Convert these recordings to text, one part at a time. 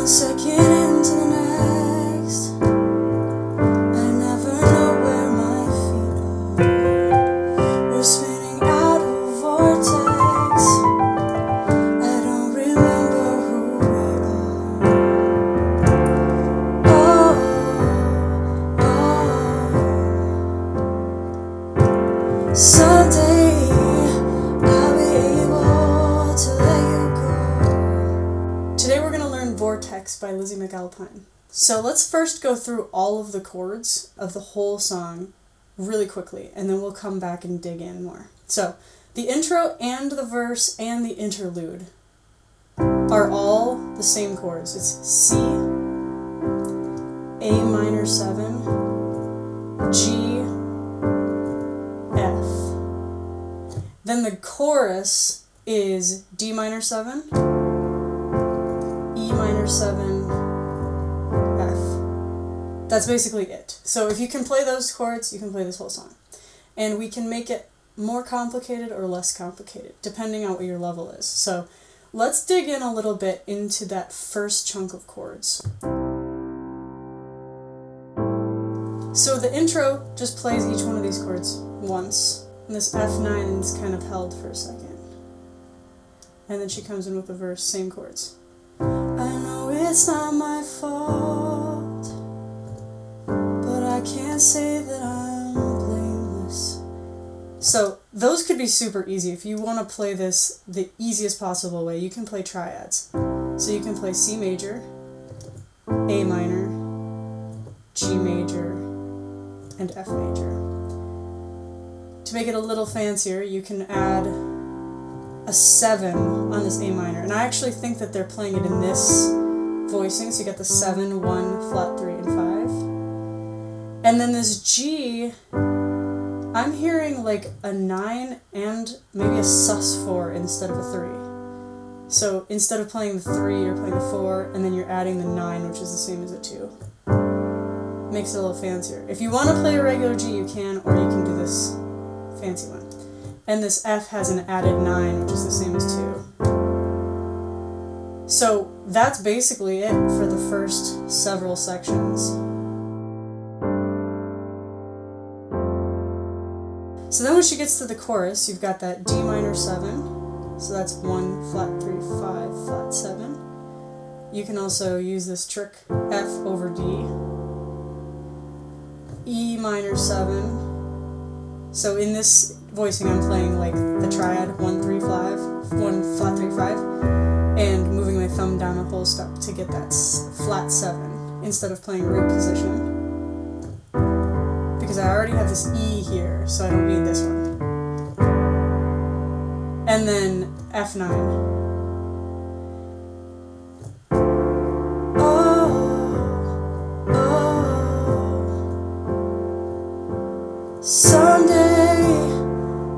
One second into the next, I never know where my feet are. We're spinning out of vortex. I don't remember who we are. Oh, someday I'll be able to let you go. Today we're going to learn Vortex by Lizzy McAlpine. So let's first go through all of the chords of the whole song really quickly, and then we'll come back and dig in more. So the intro and the verse and the interlude are all the same chords. It's C, A minor 7, G, F. Then the chorus is D minor 7, E minor 7, F. That's basically it. So if you can play those chords, you can play this whole song. And we can make it more complicated or less complicated, depending on what your level is. So let's dig in a little bit into that first chunk of chords. So the intro just plays each one of these chords once, and this F9 is kind of held for a second. And then she comes in with the verse, same chords. I know it's not my fault, but I can't say that I'm blameless. So those could be super easy. If you want to play this the easiest possible way, you can play triads. So you can play C major, A minor, G major, and F major. To make it a little fancier, you can add a 7 on this A minor. And I actually think that they're playing it in this voicing, so you get the 7, 1, flat 3, and 5. And then this G, I'm hearing like a 9 and maybe a sus4 instead of a 3. So instead of playing the 3, you're playing the 4, and then you're adding the 9, which is the same as a 2. Makes it a little fancier. If you want to play a regular G, you can, or you can do this fancy one. And this F has an added 9, which is the same as 2. So that's basically it for the first several sections. So then when she gets to the chorus, you've got that D minor 7. So that's 1, flat 3, 5, flat 7. You can also use this trick, F over D. E minor 7. So in this voicing I'm playing like the triad, 1, 3, 5, 1, flat 3, 5, and moving my thumb down a whole step to get that flat 7 instead of playing root position. Because I already have this E here, so I don't need this one. And then F9. Someday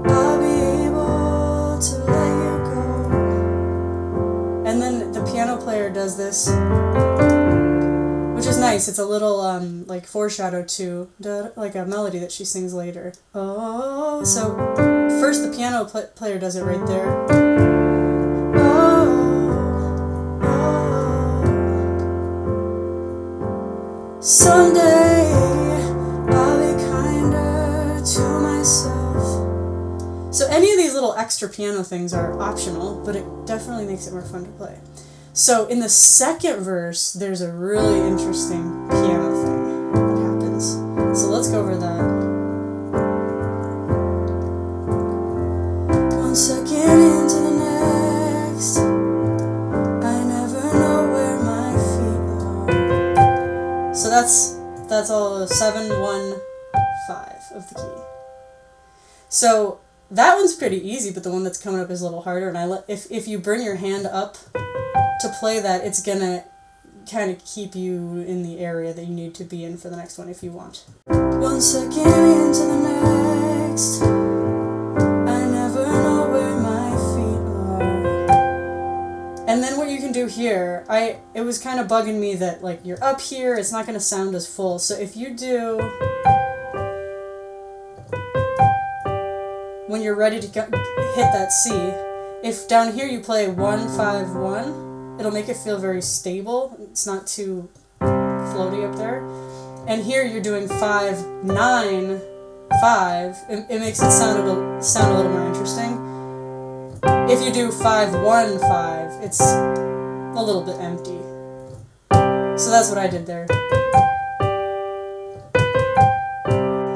I'll be able to let you go. And then the piano player does this, which is nice. It's a little like foreshadow to like a melody that she sings later. Oh, so first the piano player does it right there. Oh, oh. Someday so any of these little extra piano things are optional, but it definitely makes it more fun to play. So in the second verse, there's a really interesting piano thing that happens. So let's go over that. One second into the next, I never know where my feet are. So that's all 7, 1, 5 of the key. So that one's pretty easy, but the one that's coming up is a little harder. And if you bring your hand up to play that, it's gonna kind of keep you in the area that you need to be in for the next one if you want. One second into the next, I never know where my feet are. And then what you can do here, it was kind of bugging me that like you're up here, it's not gonna sound as full. So if you do, when you're ready to hit that C, if down here you play 1, 5, 1, it'll make it feel very stable. It's not too floaty up there. And here you're doing 5, 9, 5. It makes it sound a little more interesting. If you do 5, 1, 5, it's a little bit empty. So that's what I did there.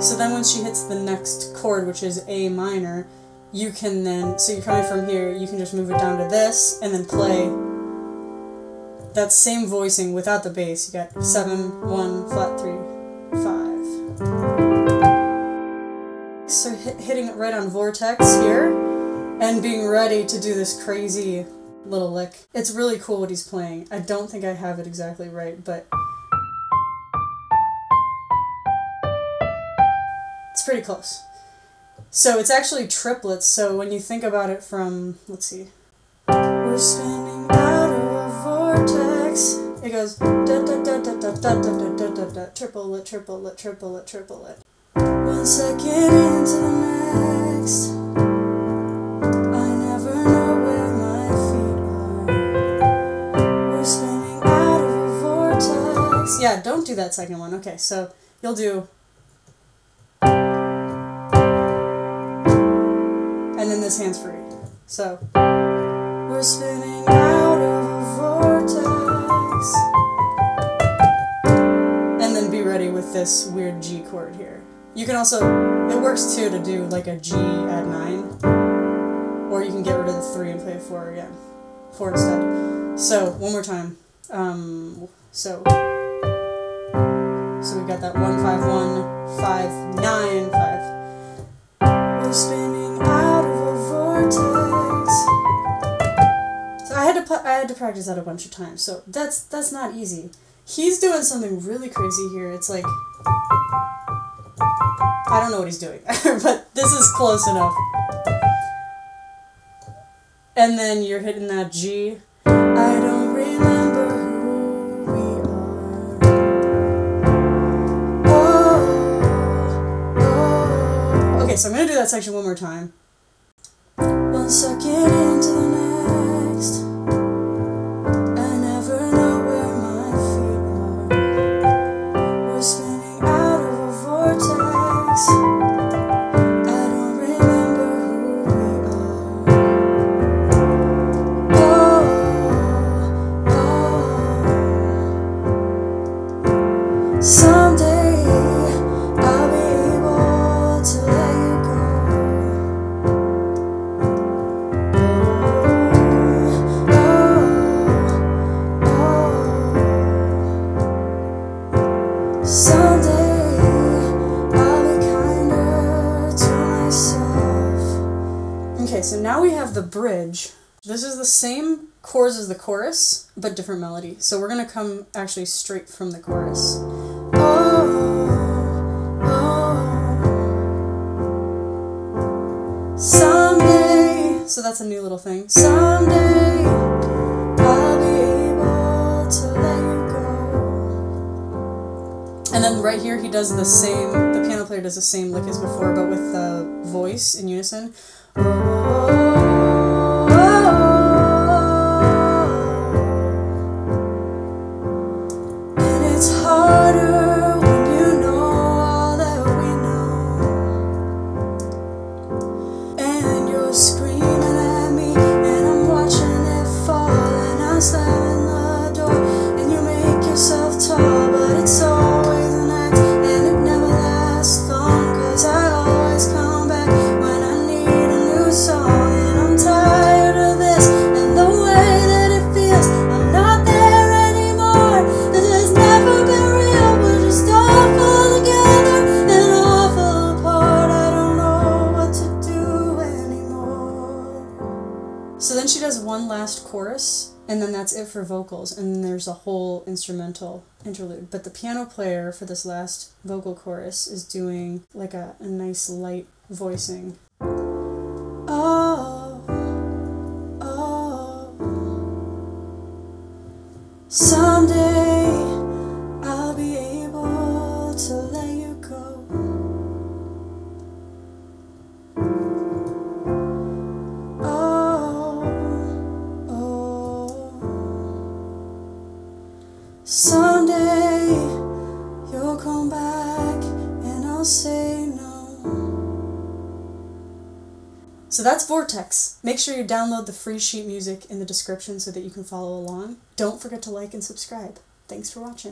So then when she hits the next chord, which is A minor, you can then, so you're coming from here, you can just move it down to this, and then play that same voicing without the bass. You got 7, 1, flat 3, 5. So hitting it right on Vortex here, and being ready to do this crazy little lick. It's really cool what he's playing. I don't think I have it exactly right, but it's pretty close. So it's actually triplets, so when you think about it from, let's see. We're spinning out of a vortex. It goes da da da da da da da da da da da, triplet, triplet, triplet, triplet. 1 second into the next. I never know where my feet are. We're spinning out of a vortex. Yeah, don't do that second one. Okay, so you'll do. And then this hand's free. So, we're spinning out of a vortex. And then be ready with this weird G chord here. You can also, it works too to do like a G at 9. Or you can get rid of the 3 and play a 4 again. 4 instead. So, one more time. So we got that 1, 5, 1, 5, 9, 5. We're spinning out of a vortex. So I had to practice that a bunch of times. So that's not easy. He's doing something really crazy here. It's like, I don't know what he's doing, but this is close enough. And then you're hitting that G. I don't remember who we are. Oh. Okay, so I'm gonna do that section one more time. 1 second into the next. I never know where my feet are. We're spinning out of a vortex. I don't remember who we are. Oh. Someday I'll be able to let you go. Someday I'll be kinder to myself. Okay, so now we have the bridge. This is the same chords as the chorus, but different melody. So we're gonna come actually straight from the chorus. Oh, oh. Someday, so that's a new little thing. Someday I'll be able to let you go. And then right here he does the same, the piano player does the same lick as before, but with the voice in unison. And it's harder when you know all that we know. And you're screaming at me, and I'm watching it fall, and I'm slamming the door, and you make yourself tall, but it's always an act, and it never lasts long, 'cause I always come back when I need a new song, and I'm tired of this, and the way that it feels, I'm not there anymore, this has never been real, we're just awful together, and awful apart, I don't know what to do anymore. So then she does one last chorus, and then that's it for vocals, and then there's a whole instrumental interlude. But the piano player for this last vocal chorus is doing like a nice light voicing. Oh, oh. Someday I'll be able to let you go. Oh, oh. Someday you'll come back and I'll say no. So that's Vortex. Make sure you download the free sheet music in the description so that you can follow along. Don't forget to like and subscribe. Thanks for watching.